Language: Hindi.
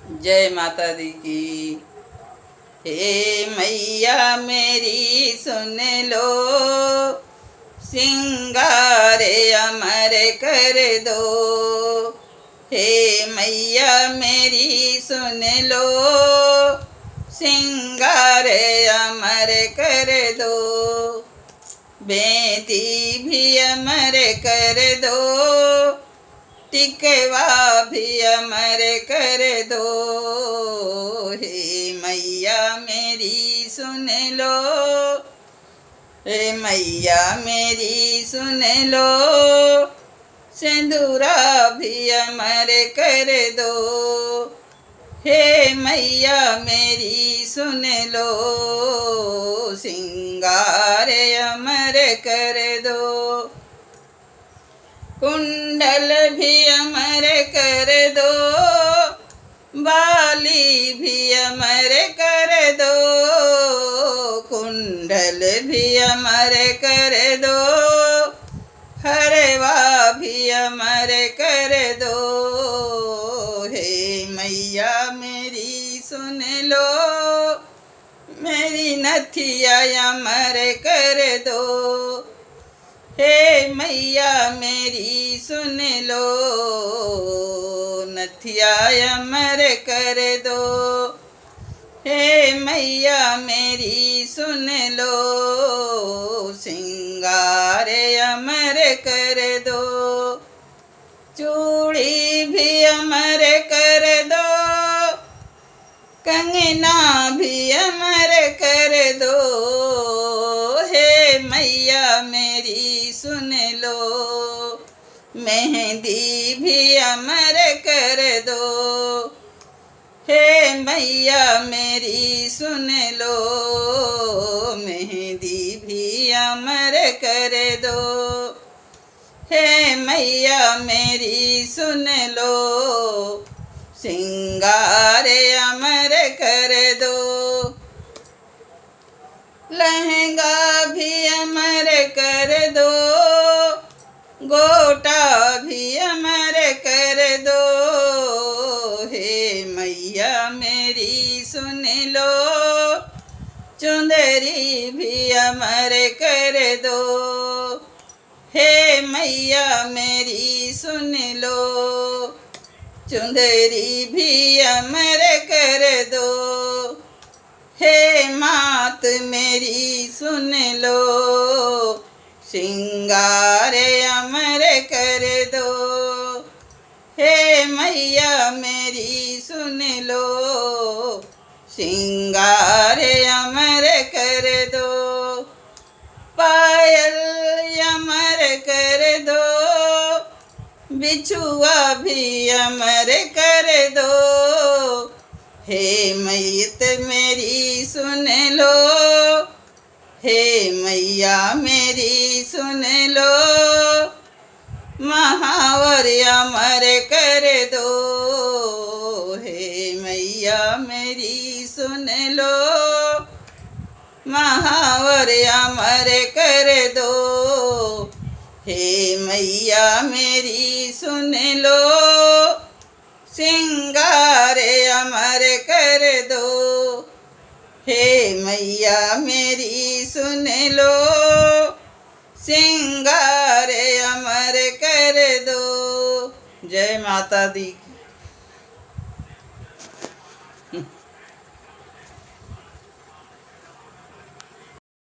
जय माता दी की। हे मैया मेरी सुन लो, सिंगारे अमर कर दो। हे मैया मेरी सुन लो, सिंगारे अमर कर दो। बेटी भी अमर कर दो, टिकवा भी अमर कर दो। हे मैया मेरी सुन लो, हे मैया मेरी सुन लो, सिंदूरा भी अमर कर दो। हे मैया मेरी सुन लो, सिंगार अमर कर दो। कुंडल भी अमर कर दो, बाली भी अमर कर दो। कुंडल भी अमर कर दो, हरवा भी अमर कर दो। हे मैया मेरी सुन लो, मेरी नथिया अमर कर दो। हे मैया मेरी सुन लो, नथिया अमर कर दो। हे मैया मेरी सुन लो, सिंगार अमर कर दो। चूड़ी भी अमर कर दो, कंगना भी अमर कर दो। हे मैया मेरी सुन लो, मेहंदी भी अमर कर दो। हे मैया मेरी सुन लो, मेहंदी भी अमर कर दो। हे मैया मेरी सुन लो, सिंगार अमर कर दो। लहंगा भी अमर कर दो, गोटा भी अमर कर दो। हे मैया मेरी सुन लो, चुंदरी भी अमर कर दो। हे मैया मेरी सुन लो, चुंदरी भी अमर कर दो। हे मात मेरी सुन लो, सिंगार अमर कर दो। हे मैया मेरी सुन लो, सिंगार अमर कर दो। पायल अमर कर दो, बिछुआ भी अमर कर दो। हे मैयत मेरी सुन लो, हे मैया मेरी सुन लो, महावर अमर कर दो। हे मैया मेरी सुन लो, महावर अमर कर दो। हे मैया मेरी सुन लो, सिंगार अमर कर दो। हे मैया मेरी सुन लो, सिंगार अमर कर दो। जय माता दी।